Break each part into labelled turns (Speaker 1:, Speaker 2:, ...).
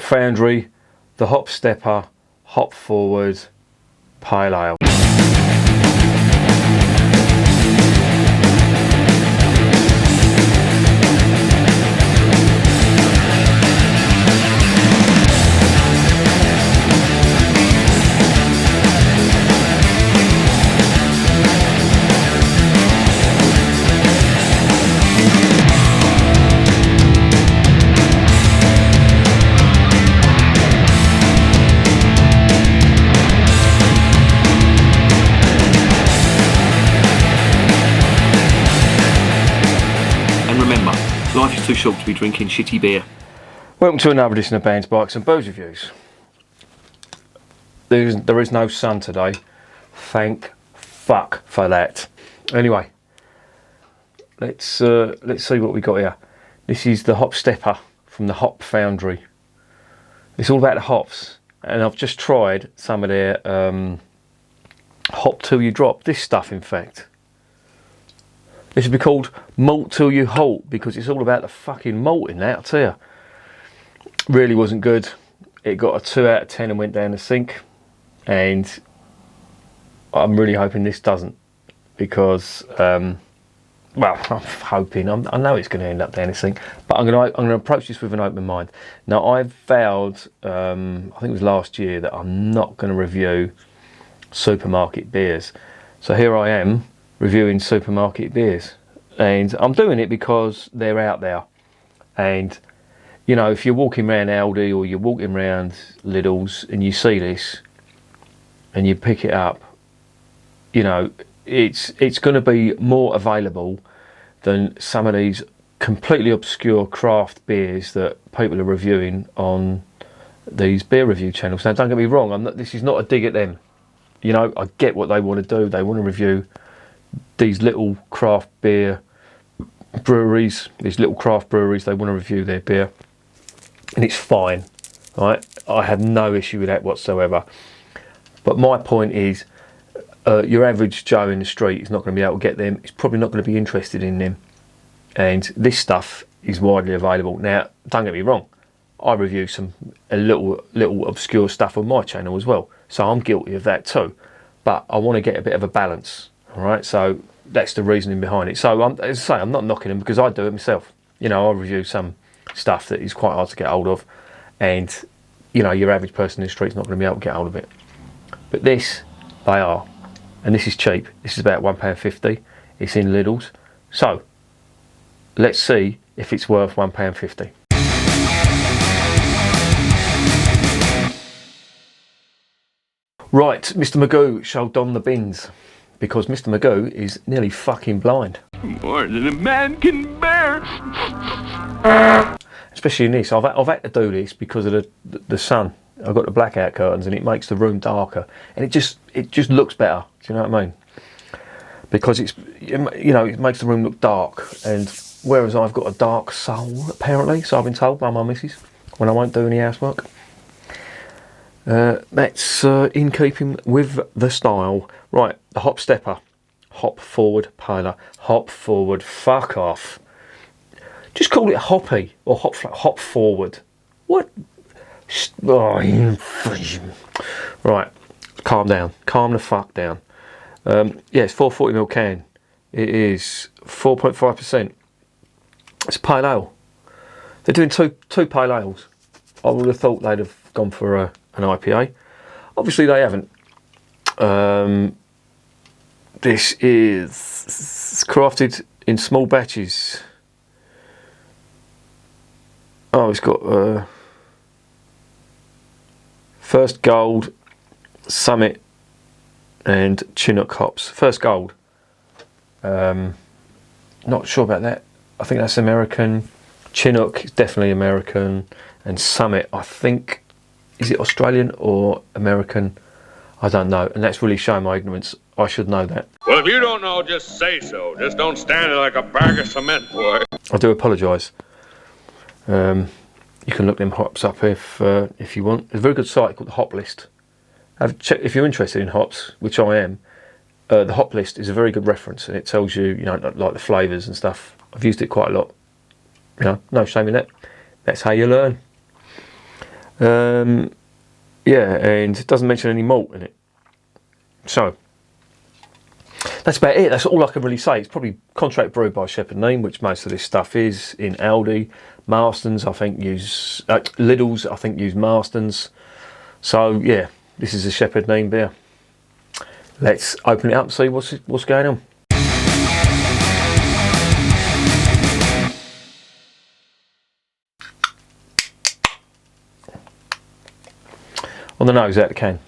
Speaker 1: Foundry The Hop Stepper Hop Forward Pale Ale.
Speaker 2: Life is too short to be drinking shitty beer.
Speaker 1: Welcome to another edition of Bands, Bikes and Booze Reviews. There is no sun today. Thank fuck for that. Anyway, let's see what we got here. This is the Hop Stepper from the Hop Foundry. It's all about the hops, and I've just tried some of their hop till you drop. This stuff, in fact. This would be called Malt Till You Halt, because it's all about the fucking malt in that, I tell you. Really wasn't good. It got a 2 out of 10 and went down the sink. And I'm really hoping this doesn't. Because, well, I'm hoping. I know it's going to end up down the sink. But I'm going to approach this with an open mind. Now, I vowed, I think it was last year, that I'm not going to review supermarket beers. So here I am, reviewing supermarket beers, and I'm doing it because they're out there. And you know, if you're walking around Aldi or you're walking around Lidl's and you see this and you pick it up, you know, it's going to be more available than some of these completely obscure craft beers that people are reviewing on these beer review channels. Now, don't get me wrong, this is not a dig at them. You know, I get what they want to do. They want to review these little craft beer breweries, these little craft breweries. They want to review their beer, and it's fine, right? I have no issue with that whatsoever. But my point is, your average Joe in the street is not going to be able to get them. It's probably not going to be interested in them. And this stuff is widely available. Now, don't get me wrong, I review a little obscure stuff on my channel as well, so I'm guilty of that too. But I want to get a bit of a balance. All right, so that's the reasoning behind it. So, as I say, I'm not knocking them because I do it myself. You know, I review some stuff that is quite hard to get hold of, and you know, your average person in the street's not going to be able to get hold of it. But this, they are, and this is cheap. This is about £1.50. It's in Lidl's. So, let's see if it's worth £1.50. Right, Mr. Magoo shall don the bins, because Mr. Magoo is nearly fucking blind.
Speaker 2: More than a man can bear.
Speaker 1: Especially in this, I've had to do this because of the sun. I've got the blackout curtains, and it makes the room darker, and it just looks better. Do you know what I mean? Because you know, it makes the room look dark, and whereas I've got a dark soul apparently, so I've been told by my missus when I won't do any housework. That's in keeping with the style. Right, the Hop Stepper, Hop Forward Pale Ale. Hop Forward, fuck off. Just call it hoppy or hop forward. What? Oh, right, calm down. Calm the fuck down. Yeah, it's 440ml can. It is 4.5%. It's a pale ale. They're doing two pale ales. I would have thought they'd have gone for an IPA. Obviously they haven't. This is crafted in small batches. Oh, it's got First Gold, Summit and Chinook hops. First Gold. Not sure about that. I think that's American. Chinook is definitely American. And Summit, I think, is it Australian or American? I don't know, and that's really showing my ignorance. I should know that.
Speaker 3: Well, if you don't know, just say so. Just don't stand there like a bag of cement, boy.
Speaker 1: I do apologise. You can look them hops up if you want. There's a very good site called the Hop List. If you're interested in hops, which I am. The Hop List is a very good reference, and it tells you, you know, like the flavours and stuff. I've used it quite a lot. You know, no shame in that. That's how you learn. Yeah, and it doesn't mention any malt in it. So that's about it. That's all I can really say. It's probably contract brewed by Shepherd Neame, which most of this stuff is. In Aldi, Marston's I think use Lidl's I think use Marston's. So yeah, this is a Shepherd Neame beer. Let's open it up and see what's going on. On the nose, out the can.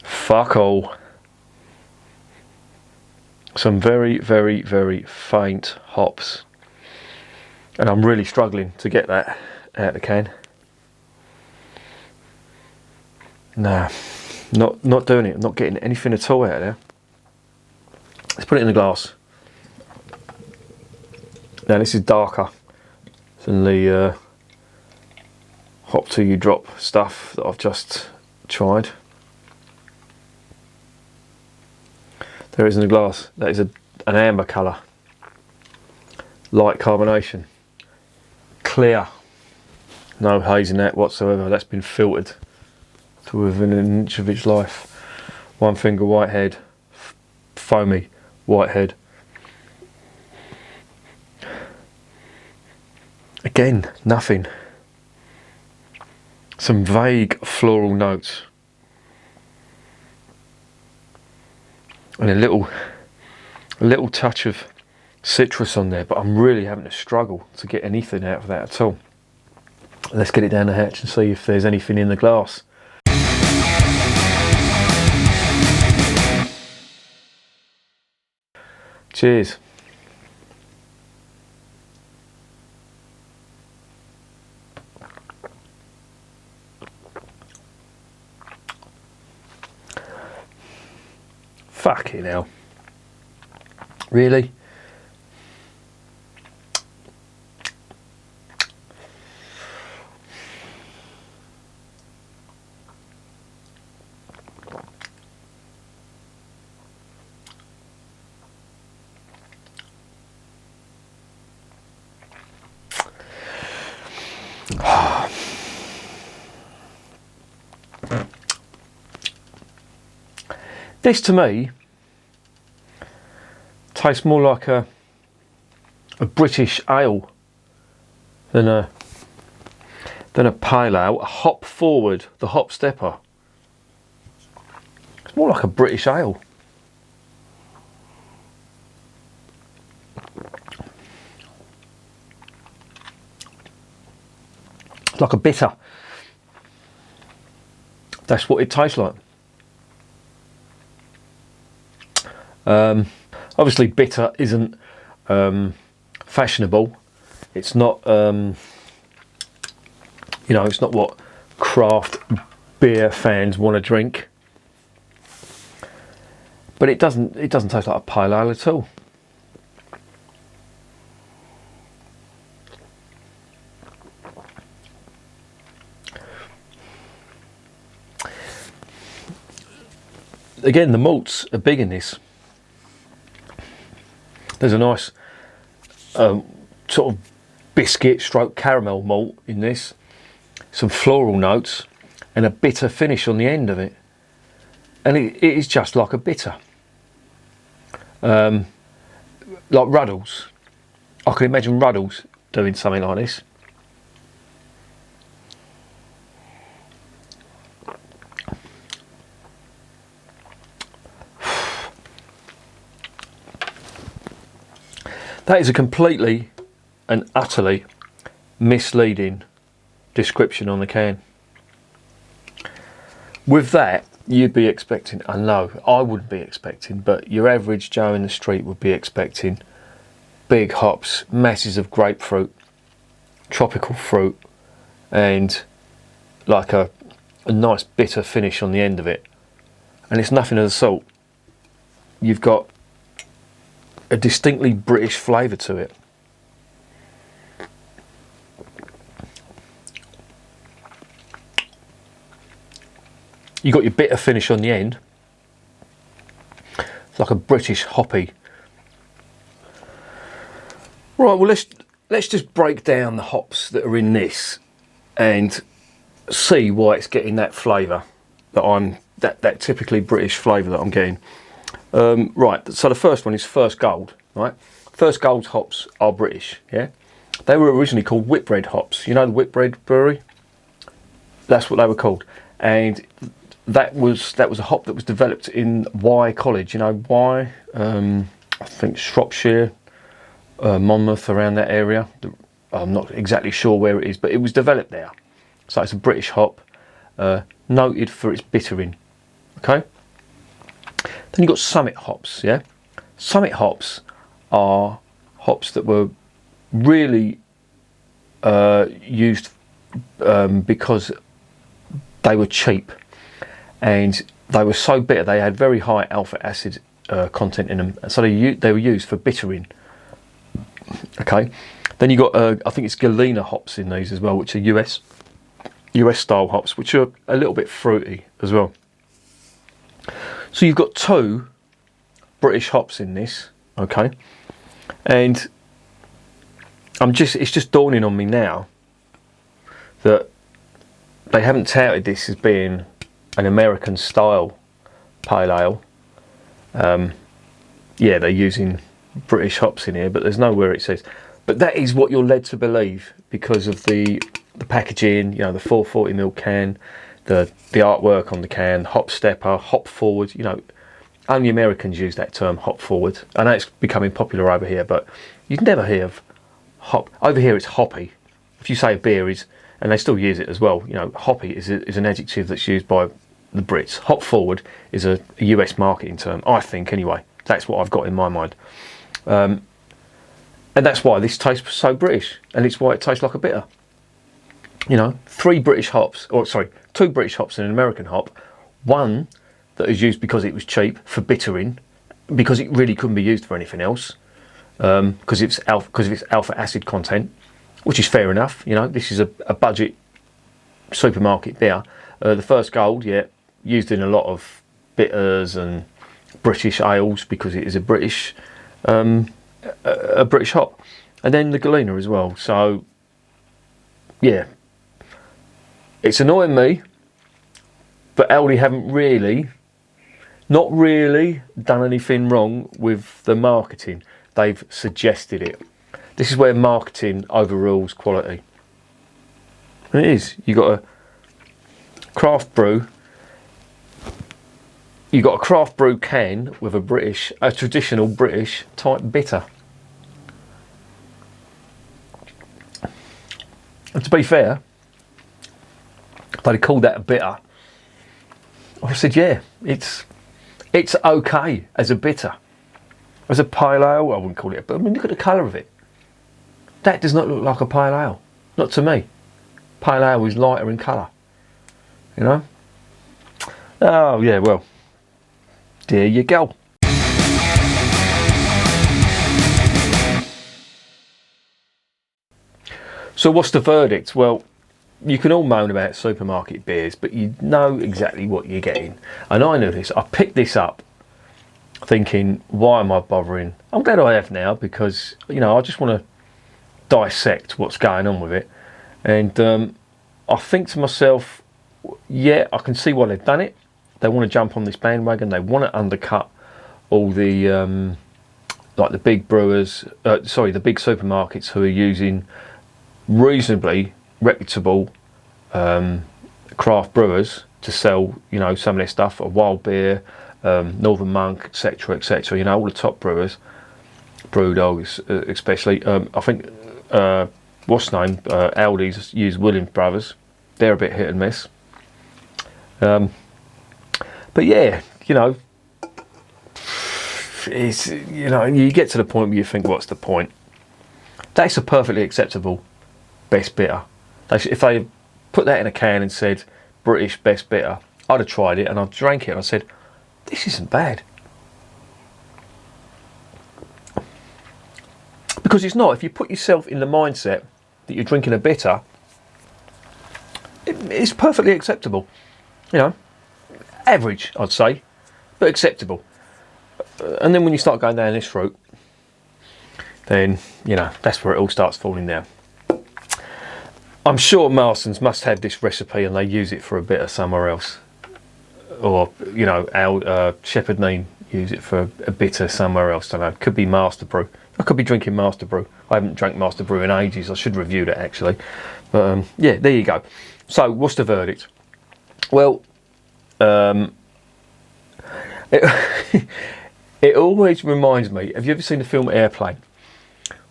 Speaker 1: Fuck all. Some very, very, very faint hops. And I'm really struggling to get that out the can. Nah, not doing it. I'm not getting anything at all out of there. Let's put it in the glass. Now this is darker than the hop till you drop stuff that I've just tried. There it is in the glass. That is an amber colour. Light carbonation. Clear. No haze in that whatsoever. That's been filtered to within an inch of its life. One finger whitehead. Foamy whitehead. Again, nothing. Some vague floral notes. And a little touch of citrus on there, but I'm really having to struggle to get anything out of that at all. Let's get it down the hatch and see if there's anything in the glass. Cheers. Fucking hell. Really? This to me tastes more like a British ale than a pale ale. A hop forward, the hop stepper. It's more like a British ale. It's like a bitter. That's what it tastes like. Obviously bitter isn't fashionable. It's not it's not what craft beer fans want to drink, but it doesn't taste like a pale ale at all. Again, the malts are big in this. There's a nice sort of biscuit stroke caramel malt in this, some floral notes and a bitter finish on the end of it, and it is just like a bitter, like Ruddles. I can imagine Ruddles doing something like this. That is a completely and utterly misleading description on the can. With that, you'd be expecting, I know, I wouldn't be expecting, but your average Joe in the street would be expecting big hops, masses of grapefruit, tropical fruit, and like a nice bitter finish on the end of it. And it's nothing of the sort. You've got a distinctly British flavour to it. You got your bitter finish on the end. It's like a British hoppy Right, well let's just break down the hops that are in this and see why it's getting that flavour that typically British flavour that I'm getting. Right, so the first one is First Gold, right? First Gold's hops are British, yeah? They were originally called Whitbread hops. You know the Whitbread Brewery? That's what they were called. And that was a hop that was developed in Y College, you know, Y, I think Shropshire, Monmouth, around that area. I'm not exactly sure where it is, but it was developed there. So it's a British hop, noted for its bittering. Okay. Then you've got Summit hops. Yeah, Summit hops are hops that were really used because they were cheap and they were so bitter. They had very high alpha acid content in them, so they were used for bittering. Okay. Then you got I think it's Galena hops in these as well, which are US style hops, which are a little bit fruity as well. So you've got two British hops in this, okay, and it's just dawning on me now that they haven't touted this as being an American style pale ale. Yeah, they're using British hops in here, but there's nowhere it says. But that is what you're led to believe because of the packaging, you know, the 440ml can, the artwork on the can, hop stepper, hop forward. You know, only Americans use that term, hop forward. I know it's becoming popular over here, but you'd never hear of hop. Over here it's hoppy. If you say a beer is, and they still use it as well, you know, hoppy is an adjective that's used by the Brits. Hop forward is a US marketing term, I think anyway. That's what I've got in my mind. And that's why this tastes so British, and it's why it tastes like a bitter. You know, two British hops and an American hop. One that is used because it was cheap for bittering, because it really couldn't be used for anything else, because of its alpha acid content, which is fair enough. You know, this is a budget supermarket beer. The First Gold, yeah, used in a lot of bitters and British ales because it is a British hop, and then the Galena as well. So yeah, it's annoying me, but Aldi haven't not really done anything wrong with the marketing. They've suggested it. This is where marketing overrules quality. And it is. You got a craft brew. You got a craft brew can with a traditional British type bitter. And to be fair, if they'd called that a bitter, I said, yeah, it's okay as a bitter. As a pale ale, I wouldn't call it, but I mean, look at the colour of it. That does not look like a pale ale. Not to me. Pale ale is lighter in colour. You know? Oh, yeah, well, there you go. So what's the verdict? Well, you can all moan about supermarket beers, but you know exactly what you're getting. And I know this. I picked this up thinking, why am I bothering? I'm glad I have now, because, you know, I just want to dissect what's going on with it. And I think to myself, yeah, I can see why they've done it. They want to jump on this bandwagon. They want to undercut all the like the big brewers, the big supermarkets who are using reasonably reputable craft brewers to sell, you know, some of their stuff, a Wild Beer, Northern Monk, etc., etc. You know, all the top brewers, Brewdogs especially. I think what's the name? Aldi's use Williams Brothers. They're a bit hit and miss. But yeah, you know, it's, you know, you get to the point where you think, what's the point? That's a perfectly acceptable best bitter. If they put that in a can and said British best bitter, I'd have tried it and I'd drank it and I said, this isn't bad. Because it's not. If you put yourself in the mindset that you're drinking a bitter, it's perfectly acceptable. You know, average, I'd say, but acceptable. And then when you start going down this route, then, you know, that's where it all starts falling down. I'm sure Marston's must have this recipe and they use it for a bitter somewhere else. Or, you know, Shepherd Neame use it for a bitter somewhere else. I don't know. Could be Master Brew. I could be drinking Master Brew. I haven't drank Master Brew in ages. I should review that actually. But yeah, there you go. So what's the verdict? Well, it always reminds me. Have you ever seen the film Airplane,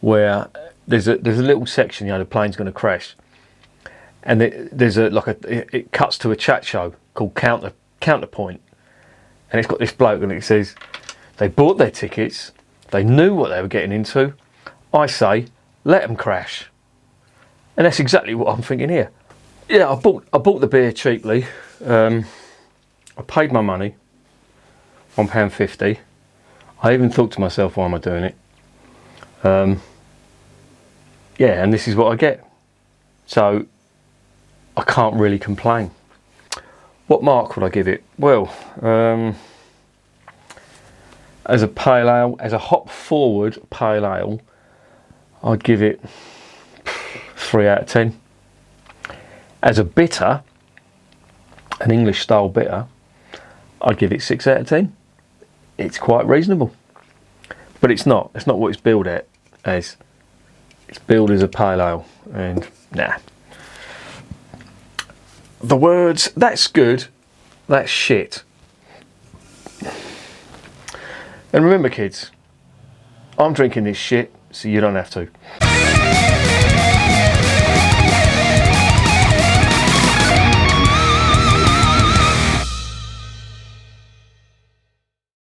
Speaker 1: where there's a little section, you know, the plane's going to crash, and it cuts to a chat show called Counterpoint, and it's got this bloke and it says they bought their tickets, they knew what they were getting into. I say, let them crash, and that's exactly what I'm thinking here. Yeah, I bought the beer cheaply. I paid my money, £1.50. I even thought to myself, why am I doing it? Yeah, and this is what I get. So I can't really complain. What mark would I give it? Well, as a pale ale, as a hop forward pale ale, I'd give it 3 out of 10. As a bitter, an English style bitter, I'd give it 6 out of 10. It's quite reasonable, but it's not what it's billed at as. It's billed as a pale ale, and nah. The words, that's good, that's shit. And remember kids, I'm drinking this shit so you don't have to.